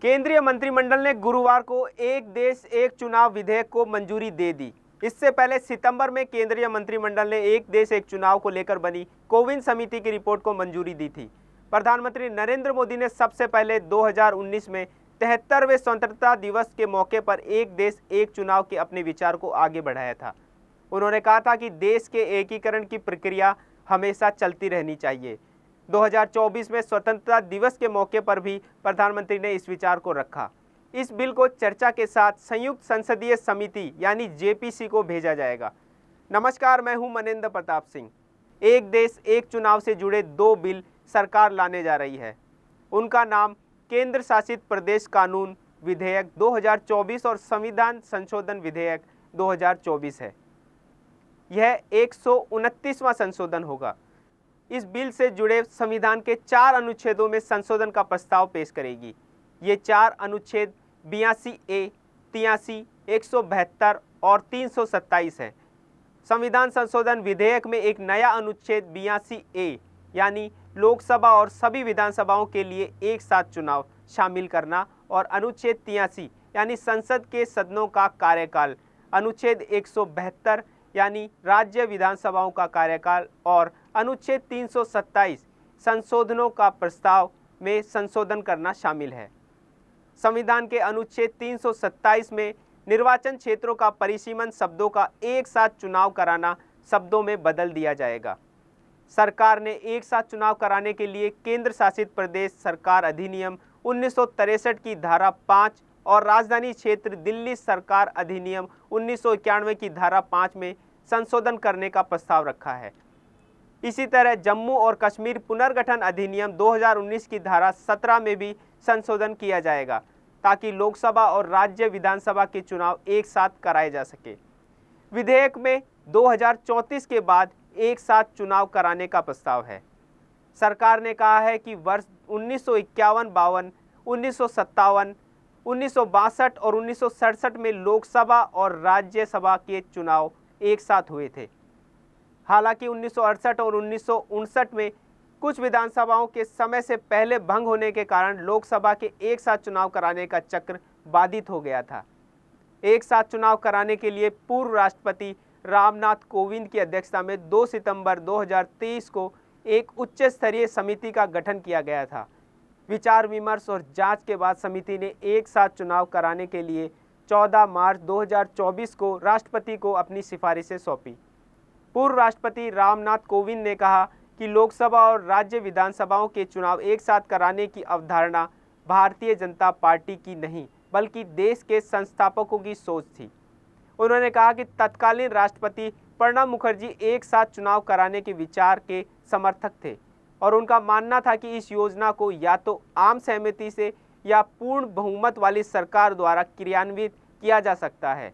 केंद्रीय मंत्रिमंडल ने गुरुवार को एक देश एक चुनाव विधेयक को मंजूरी दे दी। इससे पहले सितंबर में केंद्रीय मंत्रिमंडल ने एक देश एक चुनाव को लेकर बनी कोविन समिति की रिपोर्ट को मंजूरी दी थी। प्रधानमंत्री नरेंद्र मोदी ने सबसे पहले 2019 में 73वें स्वतंत्रता दिवस के मौके पर एक देश एक चुनाव के अपने विचार को आगे बढ़ाया था। उन्होंने कहा था कि देश के एकीकरण की प्रक्रिया हमेशा चलती रहनी चाहिए। 2024 में स्वतंत्रता दिवस के मौके पर भी प्रधानमंत्री ने इस विचार को रखा। इस बिल को चर्चा के साथ संयुक्त संसदीय समिति यानी जेपीसी को भेजा जाएगा। नमस्कार, मैं हूं मनेंद्र प्रताप सिंह। एक देश एक चुनाव से जुड़े दो बिल सरकार लाने जा रही है। उनका नाम केंद्र शासित प्रदेश कानून विधेयक 2024 और संविधान संशोधन विधेयक 2024 है। यह 129वां संशोधन होगा। इस बिल से जुड़े संविधान के 4 अनुच्छेदों में संशोधन का प्रस्ताव पेश करेगी। ये 4 अनुच्छेद 82A, 83, 172 और 327 है। संविधान संशोधन विधेयक में एक नया अनुच्छेद 82A यानी लोकसभा और सभी विधानसभाओं के लिए एक साथ चुनाव शामिल करना और अनुच्छेद 83 यानी संसद के सदनों का कार्यकाल, अनुच्छेद 172 यानी राज्य विधानसभाओं का कार्यकाल और अनुच्छेद 327 संशोधनों का प्रस्ताव में संशोधन करना शामिल है। संविधान के अनुच्छेद 327 में निर्वाचन क्षेत्रों का परिसीमन शब्दों का एक साथ चुनाव कराना शब्दों में बदल दिया जाएगा। सरकार ने एक साथ चुनाव कराने के लिए केंद्र शासित प्रदेश सरकार अधिनियम 1963 की धारा 5 और राजधानी क्षेत्र दिल्ली सरकार अधिनियम 1991 की धारा 5 में संशोधन करने का प्रस्ताव रखा है। इसी तरह जम्मू और कश्मीर पुनर्गठन अधिनियम 2019 की धारा 17 में भी संशोधन किया जाएगा ताकि लोकसभा और राज्य विधानसभा के चुनाव एक साथ कराए जा सके। विधेयक में 2034 के बाद एक साथ चुनाव कराने का प्रस्ताव है। सरकार ने कहा है कि वर्ष 1951-52, 1957, 1962 और 1967 में लोकसभा और राज्यसभा के चुनाव एक साथ हुए थे। हालांकि 1968 और 1959 में कुछ विधानसभाओं के समय से पहले भंग होने के कारण लोकसभा के एक साथ चुनाव कराने का चक्र बाधित हो गया था। एक साथ चुनाव कराने के लिए पूर्व राष्ट्रपति रामनाथ कोविंद की अध्यक्षता में 2 सितंबर 2023 को एक उच्च स्तरीय समिति का गठन किया गया था। विचार विमर्श और जांच के बाद समिति ने एक साथ चुनाव कराने के लिए 14 मार्च 2024 को राष्ट्रपति को अपनी सिफारिशें सौंपी। पूर्व राष्ट्रपति रामनाथ कोविंद ने कहा कि लोकसभा और राज्य विधानसभाओं के चुनाव एक साथ कराने की अवधारणा भारतीय जनता पार्टी की नहीं बल्कि देश के संस्थापकों की सोच थी। उन्होंने कहा कि तत्कालीन राष्ट्रपति प्रणब मुखर्जी एक साथ चुनाव कराने के विचार के समर्थक थे और उनका मानना था कि इस योजना को या तो आम सहमति से या पूर्ण बहुमत वाली सरकार द्वारा क्रियान्वित किया जा सकता है।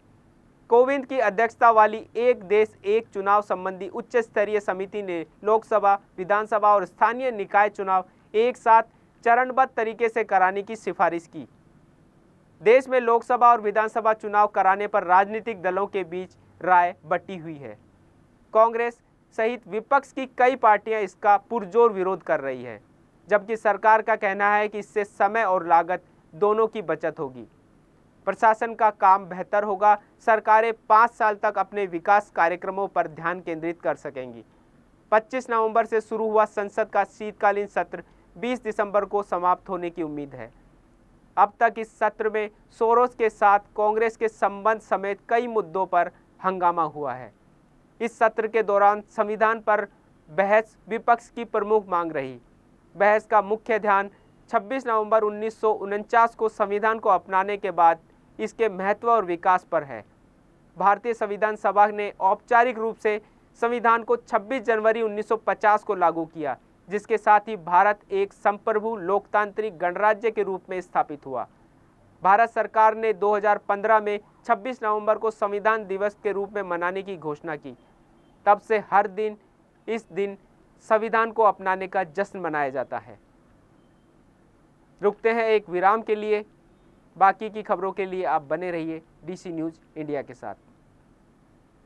कोविंद की अध्यक्षता वाली एक देश एक चुनाव संबंधी उच्च स्तरीय समिति ने लोकसभा, विधानसभा और स्थानीय निकाय चुनाव एक साथ चरणबद्ध तरीके से कराने की सिफारिश की। देश में लोकसभा और विधानसभा चुनाव कराने पर राजनीतिक दलों के बीच राय बटी हुई है। कांग्रेस सहित विपक्ष की कई पार्टियां इसका पुरजोर विरोध कर रही है, जबकि सरकार का कहना है कि इससे समय और लागत दोनों की बचत होगी। प्रशासन का काम बेहतर होगा। सरकारें 5 साल तक अपने विकास कार्यक्रमों पर ध्यान केंद्रित कर सकेंगी। 25 नवंबर से शुरू हुआ संसद का शीतकालीन सत्र 20 दिसंबर को समाप्त होने की उम्मीद है। अब तक इस सत्र में सोरोस के साथ कांग्रेस के संबंध समेत कई मुद्दों पर हंगामा हुआ है। इस सत्र के दौरान संविधान पर बहस विपक्ष की प्रमुख मांग रही। बहस का मुख्य ध्यान 26 नवंबर 1949 को संविधान को अपनाने के बाद इसके महत्व और विकास पर है। भारतीय संविधान सभा ने औपचारिक रूप से संविधान को 26 जनवरी 1950 को लागू किया, जिसके साथ ही भारत एक संप्रभु लोकतांत्रिक गणराज्य के रूप में स्थापित हुआ। भारत सरकार ने 2015 में 26 नवंबर को संविधान दिवस के रूप में मनाने की घोषणा की। तब से हर दिन इस दिन संविधान को अपनाने का जश्न मनाया जाता है। रुकते हैं एक विराम के लिए। बाकी की खबरों के लिए आप बने रहिए डीसी न्यूज़ इंडिया के साथ।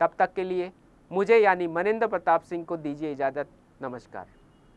तब तक के लिए मुझे यानी मनेंद्र प्रताप सिंह को दीजिए इजाज़त। नमस्कार।